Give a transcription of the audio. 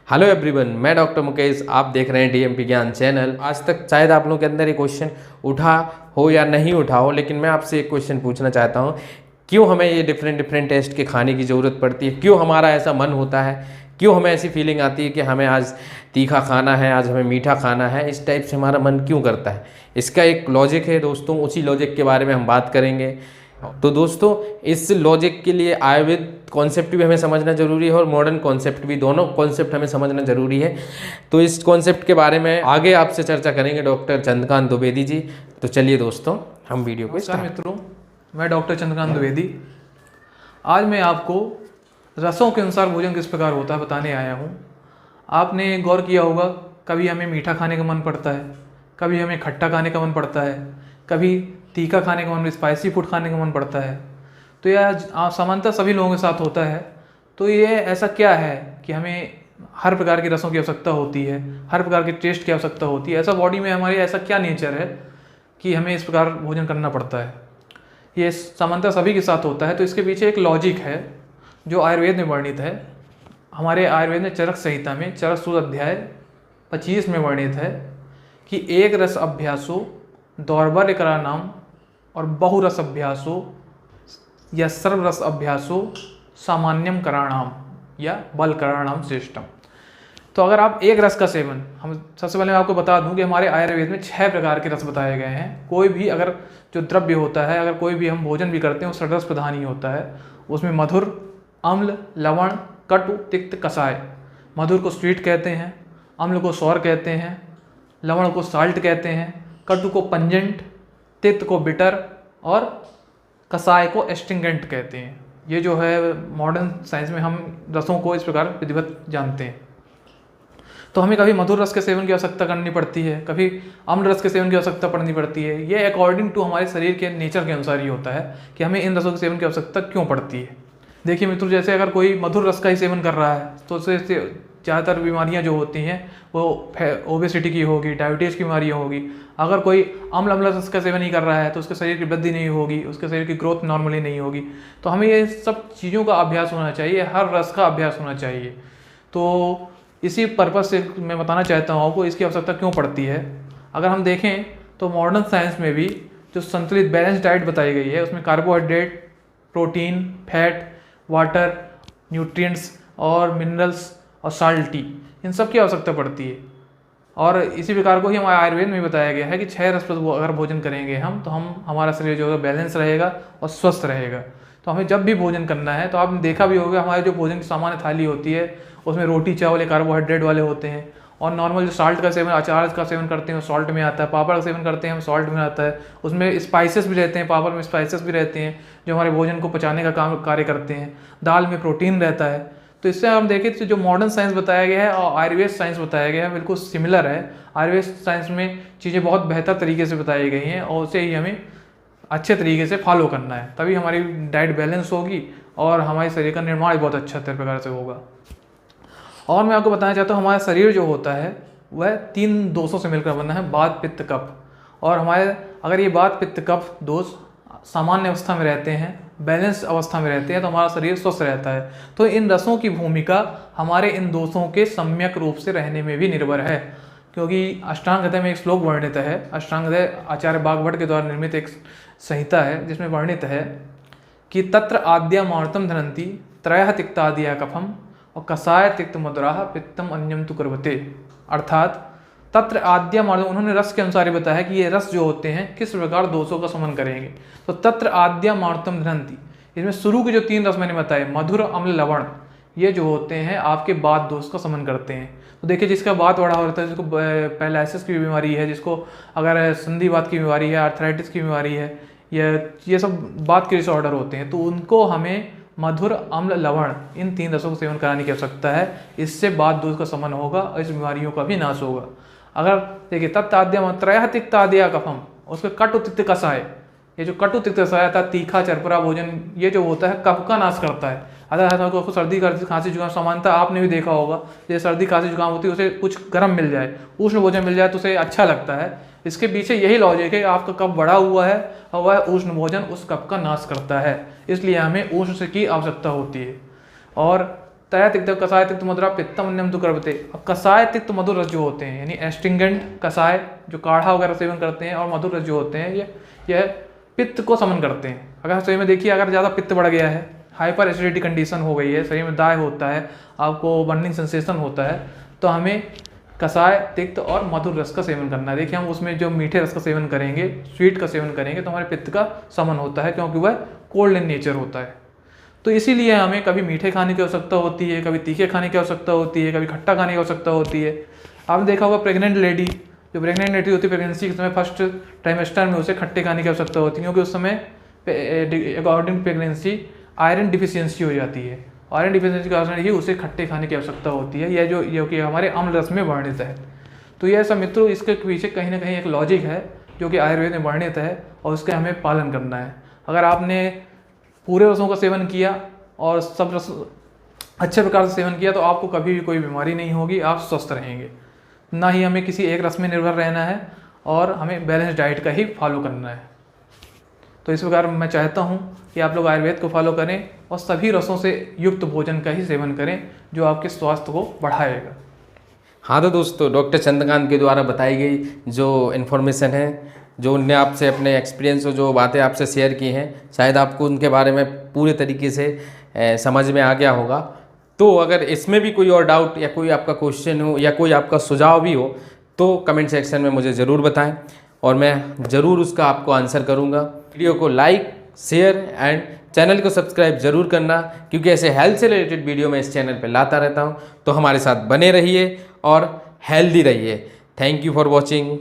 Hello everyone, मैं doctor Mukesh. आप देख रहे हैं डीएमपी ज्ञान चैनल। आज तक शायद आप लोगों के अंदर ये क्वेश्चन उठा हो या नहीं उठा हो, लेकिन मैं आपसे एक क्वेश्चन पूछना चाहता हूँ। क्यों हमें ये डिफरेंट डिफरेंट टेस्ट के खाने की ज़रूरत पड़ती है? क्यों हमारा ऐसा मन होता है? क्यों हमें ऐसी फीलिंग आती है कि हमें आज तीखा खाना है, आज हमें मीठा खाना है? इस टाइप से हमारा मन क्यों करता है? इसका एक लॉजिक है दोस्तों, उसी लॉजिक के बारे में हम बात करेंगे। तो दोस्तों, इस लॉजिक के लिए आयुर्वेद कॉन्सेप्ट भी हमें समझना ज़रूरी है और मॉडर्न कॉन्सेप्ट भी, दोनों कॉन्सेप्ट हमें समझना ज़रूरी है। तो इस कॉन्सेप्ट के बारे में आगे आपसे चर्चा करेंगे डॉक्टर चंद्रकांत द्विवेदी जी। तो चलिए दोस्तों, हम वीडियो को नमस्कार मित्रों, मैं डॉक्टर चंद्रकांत द्विवेदी। आज मैं आपको रसों के अनुसार भोजन किस प्रकार होता है बताने आया हूँ। आपने गौर किया होगा, कभी हमें मीठा खाने का मन पड़ता है, कभी हमें खट्टा खाने का मन पड़ता है, कभी तीखा खाने का मन, स्पाइसी फूड खाने का मन पड़ता है। तो यह सामान्यतः सभी लोगों के साथ होता है। तो ये ऐसा क्या है कि हमें हर प्रकार की रसों की आवश्यकता होती है, हर प्रकार के टेस्ट की आवश्यकता होती है? ऐसा बॉडी में हमारे ऐसा क्या नेचर है कि हमें इस प्रकार भोजन करना पड़ता है? ये सामान्यतः सभी के साथ होता है। तो इसके पीछे एक लॉजिक है जो आयुर्वेद में वर्णित है। हमारे आयुर्वेद में चरक संहिता में चरक सूत्र अध्याय 25 में वर्णित है कि एक रस अभ्यासो दौर्बल्य करानाम और बहुरस अभ्यासो या सर्वरस अभ्यासो सामान्यम कराणाम या बल कराणाम श्रेष्ठम। तो अगर आप एक रस का सेवन, हम सबसे पहले मैं आपको बता दूं कि हमारे आयुर्वेद में 6 प्रकार के रस बताए गए हैं। कोई भी अगर जो द्रव्य होता है, अगर कोई भी हम भोजन भी करते हैं, वो षड्रस प्रधान ही होता है। उसमें मधुर, अम्ल, लवण, कटु, तिक्त, कसाय। मधुर को स्वीट कहते हैं, अम्ल को सौर कहते हैं, लवण को साल्ट कहते हैं, कटु को पंजेंट, तिक्त को बिटर और कसाय को एस्टिंगेंट कहते हैं। ये जो है मॉडर्न साइंस में हम रसों को इस प्रकार विधिवत जानते हैं। तो हमें कभी मधुर रस के सेवन की आवश्यकता करनी पड़ती है, कभी अम्ल रस के सेवन की आवश्यकता पड़नी पड़ती है। ये अकॉर्डिंग टू हमारे शरीर के नेचर के अनुसार ही होता है कि हमें इन रसों के सेवन की आवश्यकता क्यों पड़ती है। देखिए मित्रों, जैसे अगर कोई मधुर रस का ही सेवन कर रहा है तो उससे ज़्यादातर बीमारियां जो होती हैं वो ओबेसिटी की होगी, डायबिटीज़ की बीमारियाँ होगी। अगर कोई अम्ल रस का सेवन नहीं कर रहा है तो उसके शरीर की वृद्धि नहीं होगी, उसके शरीर की ग्रोथ नॉर्मली नहीं होगी। तो हमें ये सब चीज़ों का अभ्यास होना चाहिए, हर रस का अभ्यास होना चाहिए। तो इसी पर्पज़ से मैं बताना चाहता हूँ आपको इसकी आवश्यकता क्यों पड़ती है। अगर हम देखें तो मॉडर्न साइंस में भी जो संतुलित बैलेंस डाइट बताई गई है, उसमें carbohydrate, protein, fat, water, nutrients और मिनरल्स और साल्टी, इन सब की आवश्यकता पड़ती है। और इसी प्रकार को ही हमारे आयुर्वेद में बताया गया है कि 6 रस पर अगर भोजन करेंगे हम, तो हमारा शरीर जो है बैलेंस रहेगा और स्वस्थ रहेगा। तो हमें जब भी भोजन करना है, तो आपने देखा भी होगा हमारे जो भोजन की सामान्य थाली होती है उसमें रोटी चावल ये कार्बोहाइड्रेट वाले होते हैं। और नॉर्मल जो साल्ट का सेवन, अचार का सेवन करते हैं, सॉल्ट में आता है। पापड़ का सेवन करते हैं हम, सॉल्ट में आता है। उसमें स्पाइसेस भी रहते हैं, पापड़ में स्पाइसेस भी रहते हैं जो हमारे भोजन को पचाने का कार्य करते हैं। दाल में प्रोटीन रहता है। तो इससे हम देखें तो जो मॉडर्न साइंस बताया गया है और आयुर्वेद साइंस बताया गया है बिल्कुल सिमिलर है। आयुर्वेद साइंस में चीज़ें बहुत बेहतर तरीके से बताई गई हैं और उसे ही हमें अच्छे तरीके से फॉलो करना है, तभी हमारी डाइट बैलेंस होगी और हमारे शरीर का निर्माण बहुत अच्छा प्रकार से होगा। और मैं आपको बताना चाहता हूँ, हमारा शरीर जो होता है वह 3 दोषों से मिलकर बना है, वात, पित्त, कफ। और हमारे अगर ये वात, पित्त, कफ दोष सामान्य अवस्था में रहते हैं, बैलेंस अवस्था में रहते हैं, तो हमारा शरीर स्वस्थ रहता है। तो इन रसों की भूमिका हमारे इन दोषों के सम्यक रूप से रहने में भी निर्भर है। क्योंकि अष्टांग हृदय में एक श्लोक वर्णित है। अष्टांग हृदय आचार्य बागभट्ट के द्वारा निर्मित एक संहिता है जिसमें वर्णित है कि तत्र आद्यमार्तम धनंती त्रयः तिक्तादिया कफम और कसाय तिक्त मधुराः पित्तम अन्यम तु कुर्वते। अर्थात तत्र आद्यमार्तम, उन्होंने रस के अनुसार ही बताया कि ये रस जो होते हैं किस प्रकार दोषों का शमन करेंगे। तो तत्र आद्यमार्तम धनंती, इसमें शुरू के जो 3 रस मैंने बताए, मधुर, अम्ल, लवण, ये जो होते हैं आपके वात दोष का शमन करते हैं। तो देखिए, जिसका वात बड़ा होता है, जिसको पैरालिसिस की बीमारी है, जिसको अगर संधिवात की बीमारी है, आर्थराइटिस की बीमारी है, ये सब वात के डिसऑर्डर होते हैं, तो उनको हमें मधुर, अम्ल, लवण इन 3 रसों का सेवन कराने की आवश्यकता है। इससे वात दोष का शमन होगा और इस बीमारियों का भी नाश होगा। अगर देखिए तत्ताद्यम त्रयः तिक्तादिया कफम, उसके कटु, तिक्त, कसाय, ये जो कटु, तिक्त, कसाय था, तीखा चरपरा भोजन, ये जो होता है कफ का नाश करता है। अगर आपको सर्दी खांसी जुकाम, समानता आपने भी देखा होगा, जैसे सर्दी खांसी जुकाम होती है उसे कुछ गर्म मिल जाए, उष्ण भोजन मिल जाए तो उसे अच्छा लगता है। इसके पीछे यही लॉजिक है कि आपका कफ बढ़ा हुआ है और वह उष्ण भोजन उस कफ का नाश करता है, इसलिए हमें उष्ण की आवश्यकता होती है। और तया तिक्त कषाय तिक्त मधुरा पित्तम अन्यम तो करबते। अब कषाय तिक्त मधुर रस जो होते हैं, यानी एस्ट्रिंगेंट कषाय जो काढ़ा वगैरह सेवन करते हैं, और मधुर रस जो होते हैं, यह पित्त को समन करते हैं। अगर शरीर में देखिए अगर ज़्यादा पित्त बढ़ गया है, हाइपर एसिडिटी कंडीशन हो गई है, शरीर में दाह होता है, आपको बर्निंग सेंसेशन होता है, तो हमें कषाय तिक्त और मधुर रस का सेवन करना है। देखिए हम उसमें जो मीठे रस का सेवन करेंगे, स्वीट का सेवन करेंगे, तो हमारे पित्त का समन होता है, क्योंकि वह कोल्ड इन नेचर होता है। तो इसीलिए हमें कभी मीठे खाने की आवश्यकता होती है, कभी तीखे खाने की आवश्यकता होती है, कभी खट्टा खाने की आवश्यकता होती है। आपने देखा होगा प्रेग्नेंट लेडी, जो प्रेग्नेंट लेडी होती है प्रेगनेंसी के समय फर्स्ट ट्राइमेस्टर में उसे खट्टे खाने की आवश्यकता होती है, क्योंकि उस समय अकॉर्डिंग प्रेगनेंसी आयरन डिफिशियंसी हो जाती है। आयरन डिफिशियंसी का कारण ये उसे खट्टे खाने की आवश्यकता होती है, यह जो कि हमारे अम्ल रस में वर्णित है। तो यह सब मित्रों इसके पीछे कहीं ना कहीं एक लॉजिक है जो कि आयुर्वेद में वर्णित है, और उसका हमें पालन करना है। अगर आपने पूरे रसों का सेवन किया और सब रस अच्छे प्रकार से सेवन किया, तो आपको कभी भी कोई बीमारी नहीं होगी, आप स्वस्थ रहेंगे। ना ही हमें किसी एक रस में निर्भर रहना है, और हमें बैलेंस डाइट का ही फॉलो करना है। तो इस प्रकार मैं चाहता हूँ कि आप लोग आयुर्वेद को फॉलो करें और सभी रसों से युक्त भोजन का ही सेवन करें, जो आपके स्वास्थ्य को बढ़ाएगा। हाँ तो दोस्तों, डॉक्टर चंद्रकांत के द्वारा बताई गई जो इन्फॉर्मेशन है, जो उनने आपसे अपने एक्सपीरियंस और जो बातें आपसे शेयर की हैं, शायद आपको उनके बारे में पूरे तरीके से समझ में आ गया होगा। तो अगर इसमें भी कोई और डाउट या कोई आपका क्वेश्चन हो या कोई आपका सुझाव भी हो, तो कमेंट सेक्शन में मुझे ज़रूर बताएं, और मैं ज़रूर उसका आपको आंसर करूँगा। वीडियो को लाइक, शेयर एंड चैनल को सब्सक्राइब ज़रूर करना, क्योंकि ऐसे हेल्थ से रिलेटेड वीडियो मैं इस चैनल पर लाता रहता हूँ। तो हमारे साथ बने रहिए और हेल्दी रहिए। Thank you for watching.